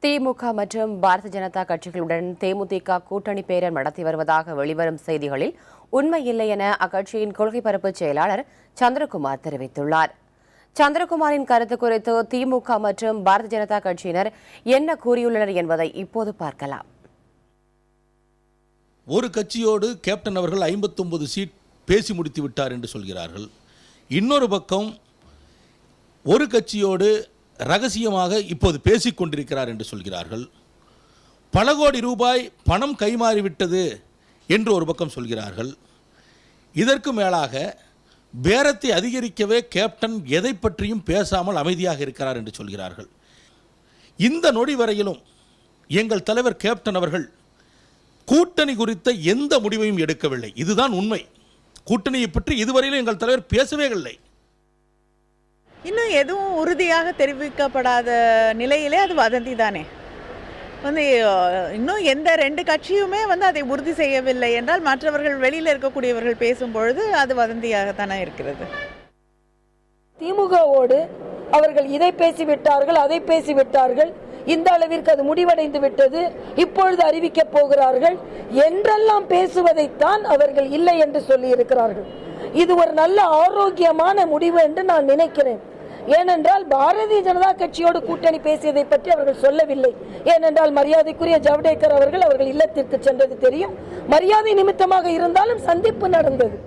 திமுக மற்றும் பாரதிய ஜனதா கட்சிகளுடன் தேமுதிக கூட்டணி பேரம் நடத்தி வருவதாக வெளிவரும் செய்திகளில் உண்மை இல்லை என அக்கட்சியின் கொள்கை பரப்பு செயலாளர் சந்திரகுமார் தெரிவித்துள்ளார். சந்திரகுமாரின் கருத்து குறித்து திமுக மற்றும் பாரதிய ஜனதா கட்சியினர் என்ன கூறியுள்ளனர் என்பதை இப்போது பார்க்கலாம். ஒரு கட்சியோடு கேப்டன் அவர்கள் 59 சீட் பேசி முடித்து விட்டார் என்று சொல்கிறார்கள். இன்னொரு பக்கம் ஒரு கட்சியோடு ரகசியமாக இப்போது பேசிக் கொண்டிருக்கிறார் என்று சொல்கிறார்கள். பல கோடி ரூபாய் பணம் கைமாறிவிட்டது என்று ஒரு பக்கம் சொல்கிறார்கள். இதற்கு மேலாக பேரத்தை அதிகரிக்கவே கேப்டன் எதை பற்றியும் பேசாமல் அமைதியாக இருக்கிறார் என்று சொல்கிறார்கள். இந்த நொடி வரையிலும் எங்கள் தலைவர் கேப்டன் அவர்கள் கூட்டணி குறித்த எந்த முடிவையும் எடுக்கவில்லை. இதுதான் உண்மை. கூட்டணியை பற்றி இதுவரையிலும் எங்கள் தலைவர் பேசவே இல்லை. இன்னும் எதுவும் உறுதியாக தெரிவிக்கப்படாத நிலையிலே அது வதந்தி தானே. இன்னும் எந்த ரெண்டு கட்சியுமே அதை உறுதி செய்யவில்லை என்றால் மற்றவர்கள் வெளியில் இருக்கக்கூடியவர்கள் பேசும் பொழுது அது வதந்தியாகத்தானே இருக்கிறது. திமுகவோடு அவர்கள் இதை பேசிவிட்டார்கள், அதை பேசிவிட்டார்கள், இந்த அளவிற்கு அது முடிவடைந்து விட்டது, இப்பொழுது அறிவிக்கப் போகிறார்கள் என்றெல்லாம் பேசுவதைத்தான் அவர்கள் இல்லை என்று சொல்லி இருக்கிறார்கள். இது ஒரு நல்ல ஆரோக்கியமான முடிவு என்று நான் நினைக்கிறேன். ஏனென்றால் பாரதிய ஜனதா கட்சியோடு கூட்டணி பேசியதை பற்றி அவர்கள் சொல்லவில்லை. ஏனென்றால் மரியாதைக்குரிய ஜவடேகர் அவர்கள் இல்லத்திற்கு சென்றது தெரியும். மரியாதை நிமித்தமாக இருந்தாலும் சந்திப்பு நடந்தது.